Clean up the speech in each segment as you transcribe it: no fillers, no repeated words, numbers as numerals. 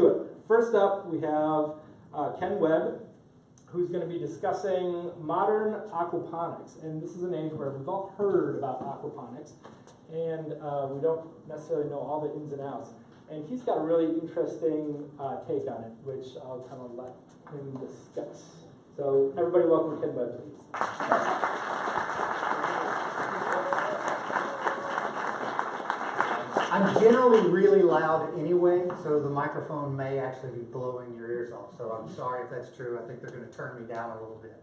to it. First up, we have Ken Webb, who's going to be discussing modern aquaponics. And this is an age where we've all heard about aquaponics, and we don't necessarily know all the ins and outs. And he's got a really interesting take on it, which I'll kind of let him discuss. So everybody welcome Ken Webb, please. I'm generally really loud anyway, so the microphone may actually be blowing your ears off. So I'm sorry if that's true. I think they're going to turn me down a little bit.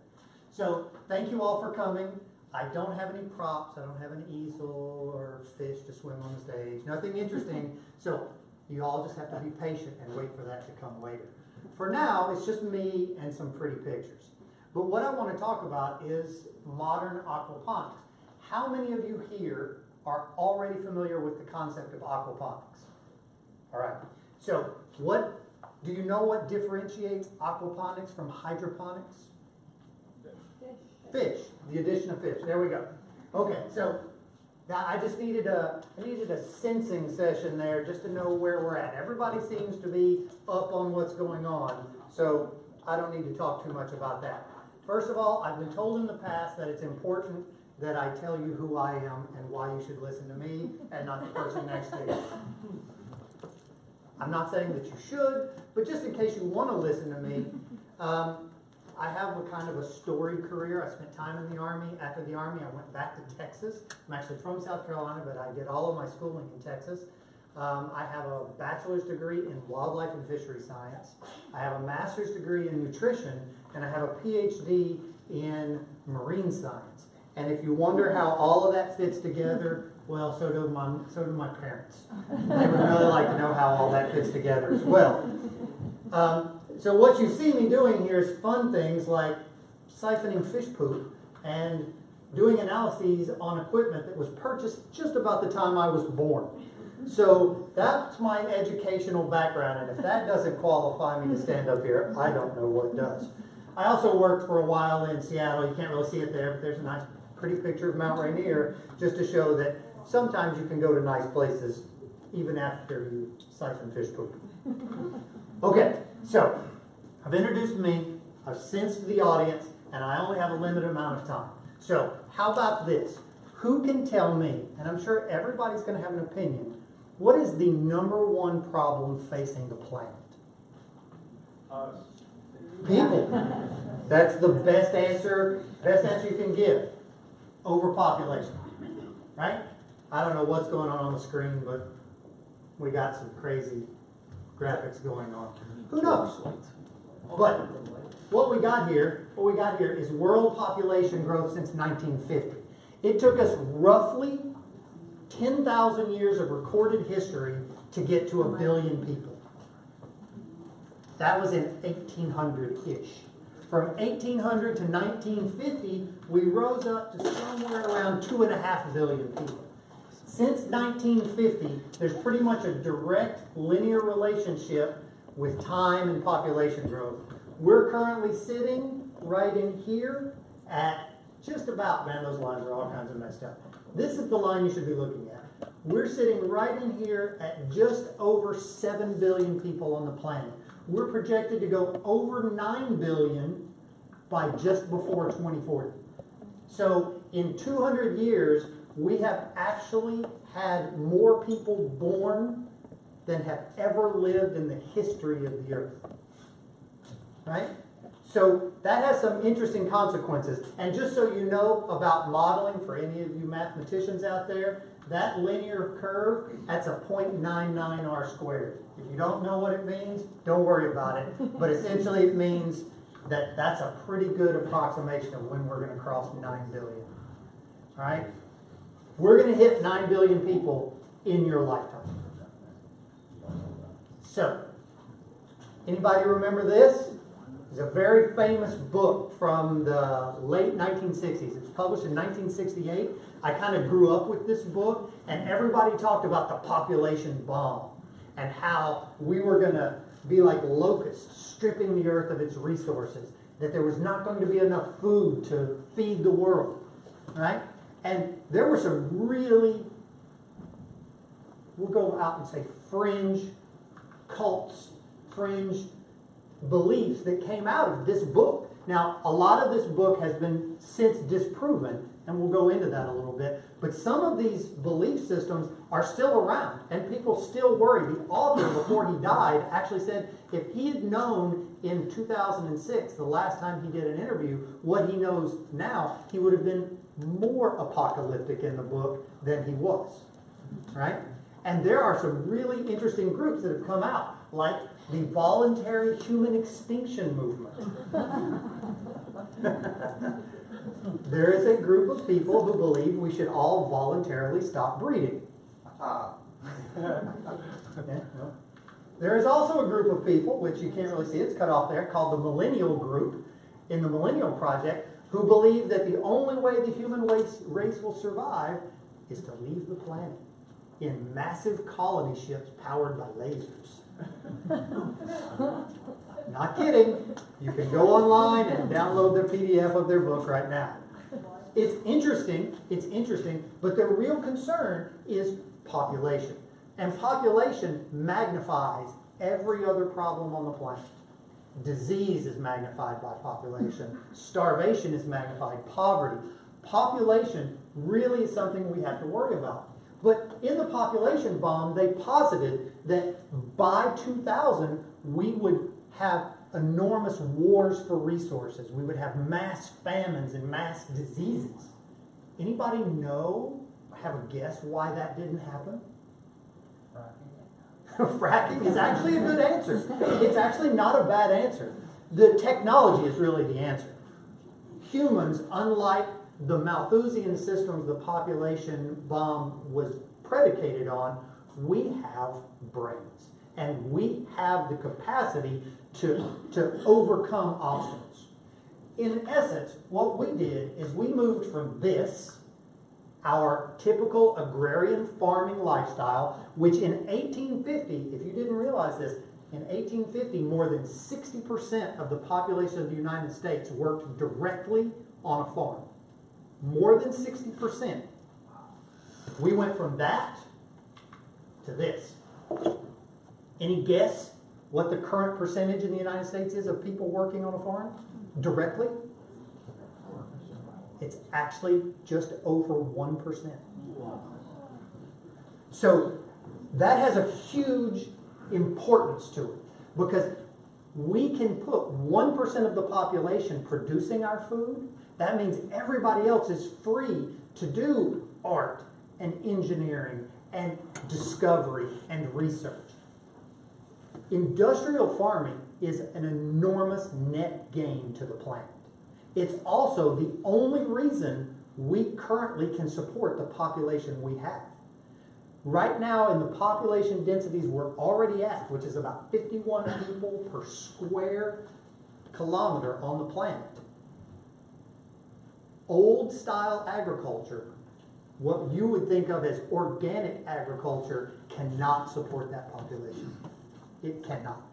So thank you all for coming. I don't have any props. I don't have an easel or fish to swim on the stage. Nothing interesting. So you all just have to be patient and wait for that to come later. For now, it's just me and some pretty pictures. But what I want to talk about is modern aquaponics. How many of you here are already familiar with the concept of aquaponics? All right. So do you know what differentiates aquaponics from hydroponics? Fish. The addition of fish. There we go. Okay, so now I just needed a sensing session there just to know where we're at. Everybody seems to be up on what's going on, so I don't need to talk too much about that. First of all, I've been told in the past that it's important that I tell you who I am and why you should listen to me and not the person next to you. I'm not saying that you should, but just in case you want to listen to me, I have a kind of a storied career. I spent time in the Army. After the Army, I went back to Texas. I'm actually from South Carolina, but I did all of my schooling in Texas. I have a bachelor's degree in wildlife and fishery science. I have a master's degree in nutrition, and I have a PhD in marine science. And if you wonder how all of that fits together, well, so do my parents. They would really like to know how all that fits together as well. So what you see me doing here is fun things like siphoning fish poop and doing analyses on equipment that was purchased just about the time I was born. So that's my educational background, and if that doesn't qualify me to stand up here, I don't know what does. I also worked for a while in Seattle. You can't really see it there, but there's a nice pretty picture of Mount Rainier just to show that sometimes you can go to nice places even after you siphon fish poop. Okay, so I've introduced me, I've sensed the audience, and I only have a limited amount of time. So how about this? Who can tell me, and I'm sure everybody's going to have an opinion, what is the #1 problem facing the planet? Us. People. That's the best answer you can give. Overpopulation. Right? I don't know what's going on the screen, but we got some crazy graphics going on. Who knows? But what we got here is world population growth since 1950. It took us roughly 10,000 years of recorded history to get to 1 billion people. That was in 1800-ish. From 1800 to 1950, we rose up to somewhere around 2.5 billion people. Since 1950, there's pretty much a direct linear relationship with time and population growth. We're currently sitting right in here at just about, man, those lines are all kinds of messed up. This is the line you should be looking at. We're sitting right in here at just over 7 billion people on the planet. We're projected to go over 9 billion by just before 2040. So in 200 years, we have actually had more people born than have ever lived in the history of the earth. Right? So that has some interesting consequences. And just so you know about modeling, for any of you mathematicians out there, that linear curve, that's a 0.99 r squared. If you don't know what it means, don't worry about it. But essentially it means that that's a pretty good approximation of when we're going to cross 9 billion. All right? We're going to hit 9 billion people in your lifetime. So, anybody remember this? It's a very famous book from the late 1960s. It was published in 1968. I kind of grew up with this book, and everybody talked about the population bomb and how we were going to be like locusts, stripping the earth of its resources, that there was not going to be enough food to feed the world, right? And there were some really, we'll go out and say fringe cults fringe beliefs that came out of this book. Now, a lot of this book has been since disproven, and we'll go into that a little bit, but some of these belief systems are still around, and people still worry. The author, before he died, actually said if he had known in 2006, the last time he did an interview, what he knows now, he would have been more apocalyptic in the book than he was, right? And there are some really interesting groups that have come out, like the voluntary human extinction movement. There is a group of people who believe we should all voluntarily stop breeding. There is also a group of people, which you can't really see, it's cut off there, called the Millennial Group in the Millennial Project, who believe that the only way the human race will survive is to leave the planet in massive colony ships powered by lasers. Not kidding. You can go online and download the PDF of their book right now. It's interesting, but their real concern is population. And population magnifies every other problem on the planet. Disease is magnified by population. Starvation is magnified. Poverty. Population really is something we have to worry about. But in the population bomb, they posited that by 2000, we would have enormous wars for resources. We would have mass famines and mass diseases. Anybody know, have a guess why that didn't happen? Fracking is actually a good answer. It's actually not a bad answer. The technology is really the answer. Humans, unlike the Malthusian systems the population bomb was predicated on, we have brains. And we have the capacity to overcome obstacles. In essence, what we did is we moved from this, our typical agrarian farming lifestyle, which in 1850, if you didn't realize this, in 1850, more than 60% of the population of the United States worked directly on a farm. More than 60%. We went from that to this. Any guess what the current percentage in the United States is of people working on a farm directly? It's actually just over 1%. So that has a huge importance to it, because we can put 1% of the population producing our food. That means everybody else is free to do art and engineering and discovery and research. Industrial farming is an enormous net gain to the planet. It's also the only reason we currently can support the population we have. Right now, in the population densities we're already at, which is about 51 people per square kilometer on the planet, old style agriculture, what you would think of as organic agriculture, cannot support that population. It cannot.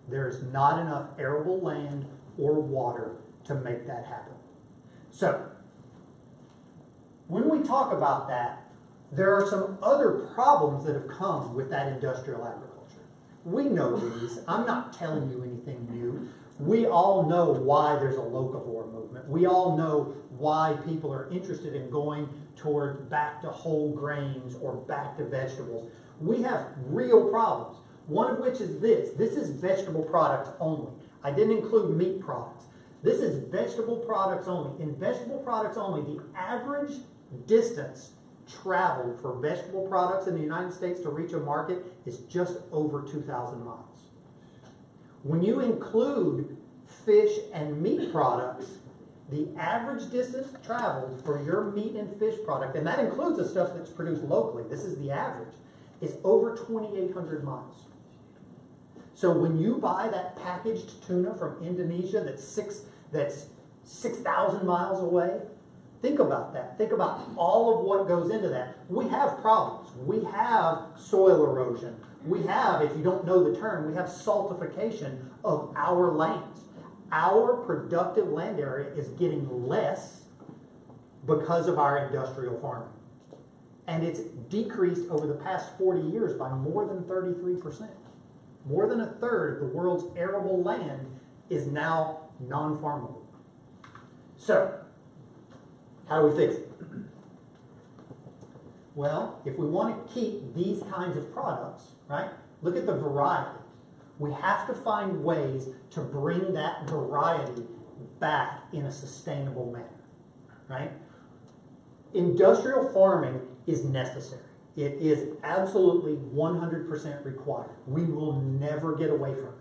There is not enough arable land or water to make that happen. So, when we talk about that, there are some other problems that have come with that industrial agriculture. We know these. I'm not telling you anything new. We all know why there's a locavore movement. We all know why people are interested in going toward back to whole grains or back to vegetables. We have real problems. One of which is this. This is vegetable products only. I didn't include meat products. This is vegetable products only. In vegetable products only, the average distance traveled for vegetable products in the United States to reach a market is just over 2,000 miles. When you include fish and meat products, the average distance traveled for your meat and fish product, and that includes the stuff that's produced locally, this is the average, is over 2,800 miles. So when you buy that packaged tuna from Indonesia that's 6,000 miles away, think about that. Think about all of what goes into that. We have problems. We have soil erosion. We have, if you don't know the term, we have saltification of our lands. Our productive land area is getting less because of our industrial farming. And it's decreased over the past 40 years by more than 33%. more than a third of the world's arable land is now non-farmable. So, how do we fix it? Well, if we want to keep these kinds of products, right, look at the variety. We have to find ways to bring that variety back in a sustainable manner, right? Industrial farming is necessary. It is absolutely 100% required. We will never get away from it.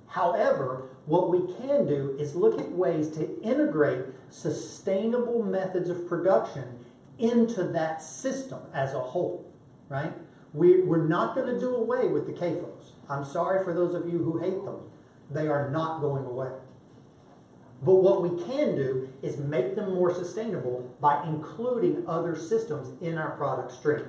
However, what we can do is look at ways to integrate sustainable methods of production into that system as a whole, right? We're not going to do away with the CAFOs. I'm sorry for those of you who hate them. They are not going away. But what we can do is make them more sustainable by including other systems in our product stream.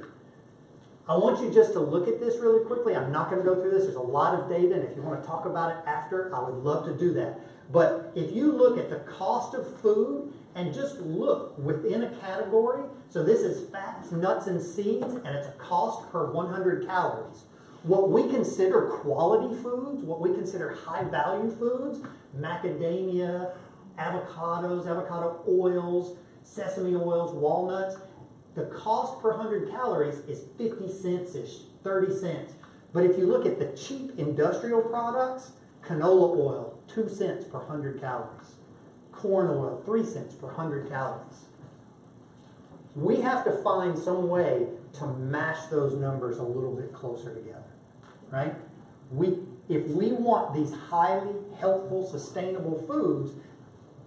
I want you just to look at this really quickly. I'm not going to go through this. There's a lot of data, and if you want to talk about it after, I would love to do that. But if you look at the cost of food and just look within a category, so this is fats, nuts, and seeds, and it's a cost per 100 calories. What we consider quality foods, what we consider high-value foods, macadamia, avocados, avocado oils, sesame oils, walnuts, the cost per 100 calories is 50 cents-ish, 30 cents. But if you look at the cheap industrial products, canola oil, 2 cents per 100 calories. Corn oil, 3 cents per 100 calories. We have to find some way to mash those numbers a little bit closer together, right? If we want these highly healthful, sustainable foods,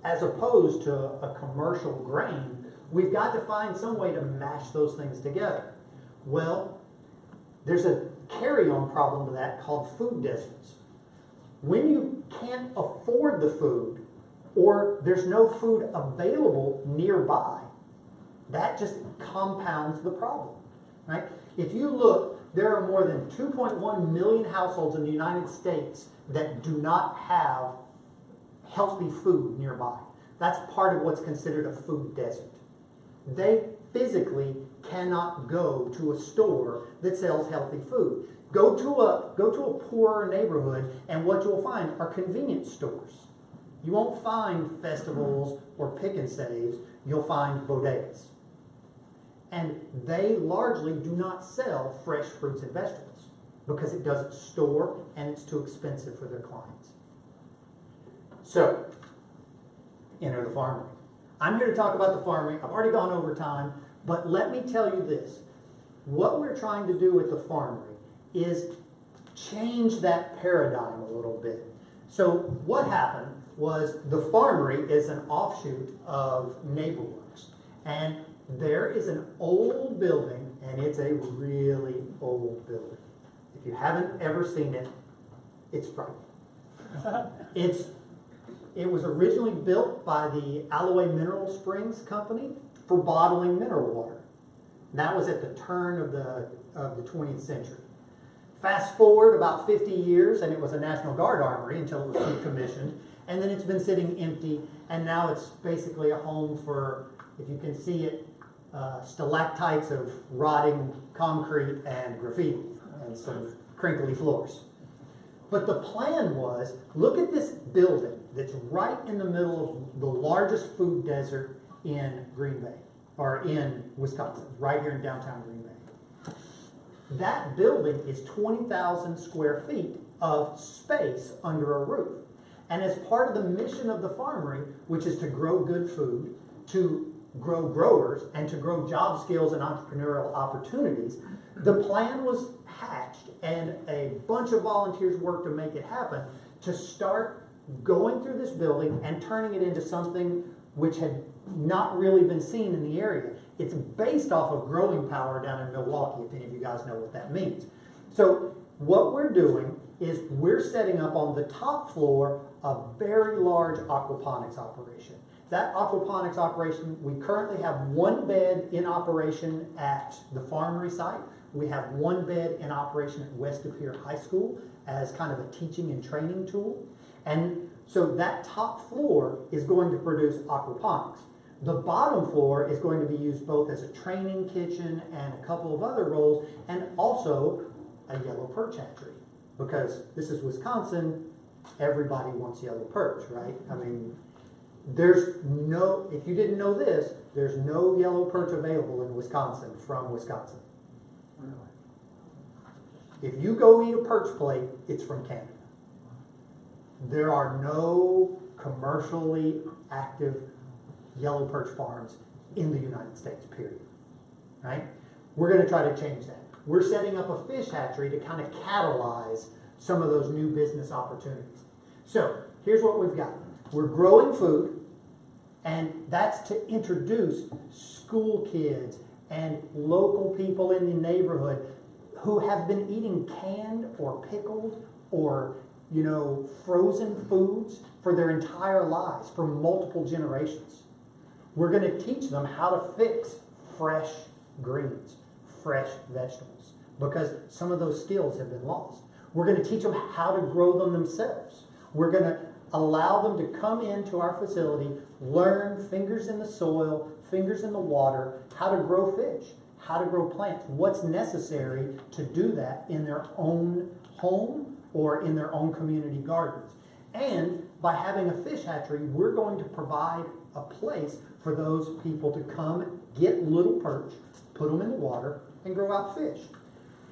as opposed to a commercial grain, we've got to find some way to mash those things together. Well, there's a carry-on problem to that called food deserts. When you can't afford the food, or there's no food available nearby, that just compounds the problem, right? If you look, there are more than 2.1 million households in the United States that do not have healthy food nearby. That's part of what's considered a food desert. They physically cannot go to a store that sells healthy food. Go to a poorer neighborhood, and what you'll find are convenience stores. You won't find festivals or pick and saves. You'll find bodegas. And they largely do not sell fresh fruits and vegetables because it doesn't store and it's too expensive for their clients. So, enter the Farmory. I'm here to talk about the Farmory. I've already gone over time, but let me tell you this. What we're trying to do with the Farmory is change that paradigm a little bit. So what happened was the Farmory is an offshoot of NeighborWorks. And there is an old building, and it's a really old building. If you haven't ever seen it, it's frightening. It was originally built by the Alloway Mineral Springs Company for bottling mineral water. And that was at the turn of the 20th century. Fast forward about 50 years, and it was a National Guard armory until it was decommissioned. And then it's been sitting empty, and now it's basically a home for, if you can see it, stalactites of rotting concrete and graffiti and some crinkly floors. But the plan was, look at this building that's right in the middle of the largest food desert in Green Bay, or in Wisconsin, right here in downtown Green Bay. That building is 20,000 square feet of space under a roof. And as part of the mission of the Farmory, which is to grow good food, to grow growers, and to grow job skills and entrepreneurial opportunities, the plan was hatched and a bunch of volunteers worked to make it happen, to start going through this building and turning it into something which had not really been seen in the area. It's based off of Growing Power down in Milwaukee, if any of you guys know what that means. So what we're doing is we're setting up on the top floor a very large aquaponics operation. That aquaponics operation, we currently have one bed in operation at the Farmory site. We have one bed in operation at West of Here High School as kind of a teaching and training tool. And so that top floor is going to produce aquaponics. The bottom floor is going to be used both as a training kitchen and a couple of other roles, and also a yellow perch hatchery. because this is Wisconsin, everybody wants yellow perch, right? I mean, there's no, if you didn't know this, there's no yellow perch available in Wisconsin from Wisconsin. If you go eat a perch plate, it's from Canada. There are no commercially active yellow perch farms in the United States, period. Right? We're going to try to change that. We're setting up a fish hatchery to kind of catalyze some of those new business opportunities. So, here's what we've got. We're growing food, and that's to introduce school kids and local people in the neighborhood who have been eating canned or pickled or, you know, frozen foods for their entire lives, for multiple generations. We're going to teach them how to fix fresh greens, fresh vegetables, because some of those skills have been lost. We're going to teach them how to grow them themselves. We're going to allow them to come into our facility, learn fingers in the soil, fingers in the water, how to grow fish, how to grow plants, what's necessary to do that in their own home or in their own community gardens. And by having a fish hatchery, we're going to provide a place for those people to come, get little perch, put them in the water, and grow out fish.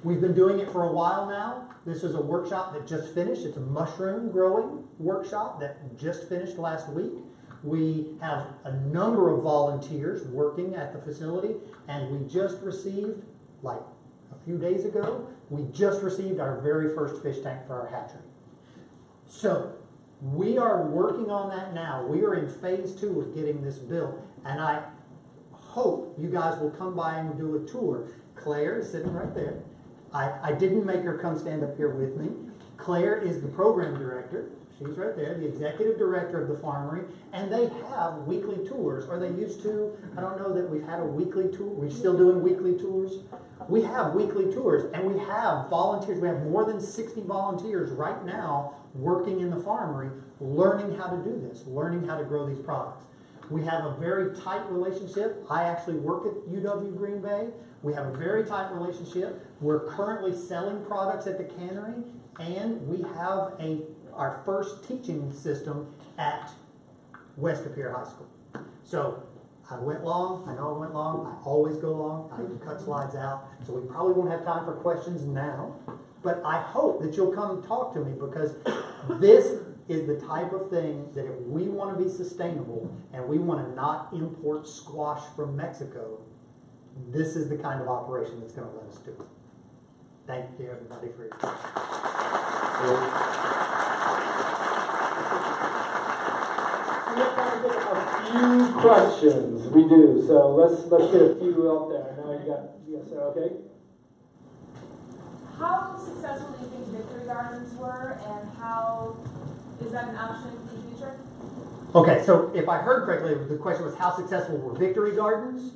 We've been doing it for a while now. This is a workshop that just finished. It's a mushroom growing workshop that just finished last week. We have a number of volunteers working at the facility, and we just received, like a few days ago, we just received our very first fish tank for our hatchery. So, we are working on that now. We are in phase 2 of getting this built, and I hope you guys will come by and do a tour. Claire is sitting right there. I didn't make her come stand up here with me. Claire is the program director. She's right there, the executive director of the Farmory, and they have weekly tours, or they used to. I don't know that we've had a weekly tour. We're still doing weekly tours. We have weekly tours, and we have volunteers. We have more than 60 volunteers right now working in the Farmory, learning how to do this, learning how to grow these products. We have a very tight relationship. I actually work at UW Green Bay. We have a very tight relationship. We're currently selling products at the cannery, and we have our first teaching system at West Appear High School. So I went long. I know I went long. I always go long. I even cut slides out. So we probably won't have time for questions now. But I hope that you'll come and talk to me, because this is the type of thing that if we want to be sustainable and we want to not import squash from Mexico, this is the kind of operation that's going to let us do it. Thank you, everybody, for your time. We have time to get a few questions. We do. So let's get a few out there. I know you got Sarah, okay? How successful do you think Victory Gardens were, and how is that an option in the future? Okay, so if I heard correctly, the question was how successful were Victory Gardens?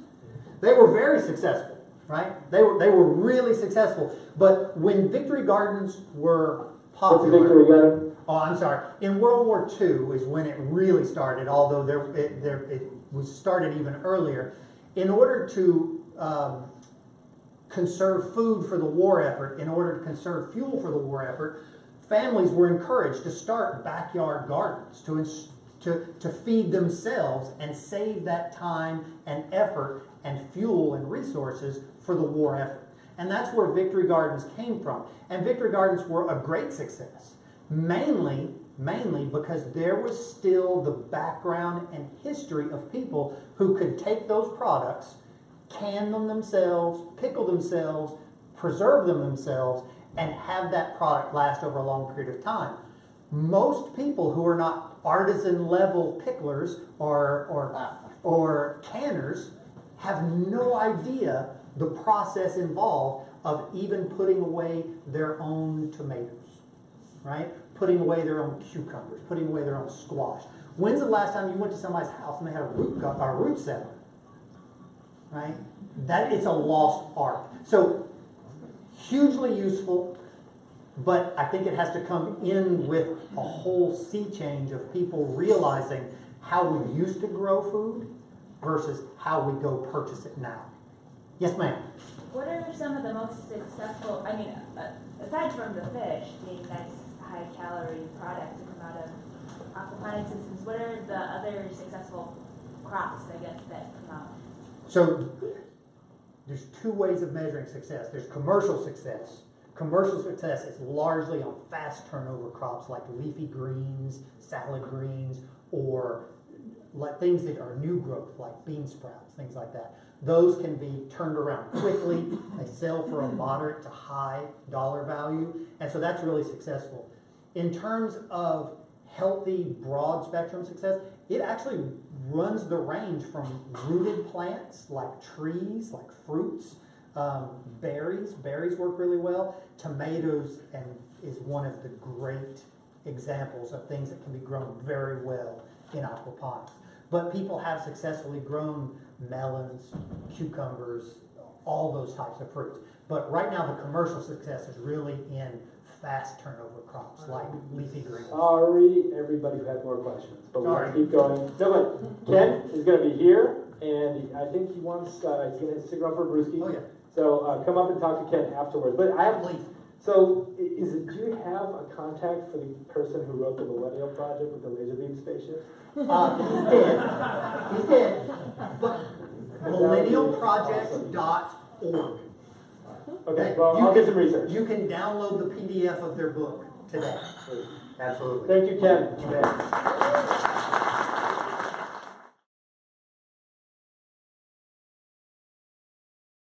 They were very successful, right? They were really successful. But when Victory Gardens were popular... What's a Victory Garden? Oh, I'm sorry. In World War II is when it really started, although it was started even earlier. In order to conserve food for the war effort, in order to conserve fuel for the war effort, families were encouraged to start backyard gardens to feed themselves and save that time and effort and fuel and resources for the war effort. And that's where Victory Gardens came from. And Victory Gardens were a great success, mainly because there was still the background and history of people who could take those products, can them themselves, pickle themselves, preserve them themselves, and have that product last over a long period of time. Most people who are not artisan level picklers or canners have no idea the process involved of even putting away their own tomatoes, right? Putting away their own cucumbers, putting away their own squash. When's the last time you went to somebody's house and they had a root cellar, right? It's a lost art. So hugely useful, but I think it has to come in with a whole sea change of people realizing how we used to grow food versus how we go purchase it now. Yes, ma'am. What are some of the most successful, aside from the fish being nice high calorie product to come out of aquaponics systems, what are the other successful crops, I guess, that come out? So there's two ways of measuring success. There's commercial success. Commercial success is largely on fast turnover crops like leafy greens, salad greens, or like things that are new growth like bean sprouts, things like that. Those can be turned around quickly. They sell for a moderate to high dollar value, and so that's really successful. In terms of healthy, broad spectrum success, it actually runs the range from rooted plants like trees, like fruits, berries. Berries work really well. Tomatoes is one of the great examples of things that can be grown very well in aquaponics. But people have successfully grown melons, cucumbers, all those types of fruits. But right now the commercial success is really in fast turnover crops like leafy greens. Sorry, everybody who had more questions, but we're Sorry. gonna keep going. No, but Ken is gonna be here, and I think he wants, he's gonna stick around for a brewski. Oh yeah, So come up and talk to Ken afterwards. But I have, please. so do you have a contact for the person who wrote the Millennial Project with the laser beam spaceship? He's dead. But millennialproject.org. Okay, well, I'll get some research. You can download the PDF of their book today. Absolutely. Thank you, Ken.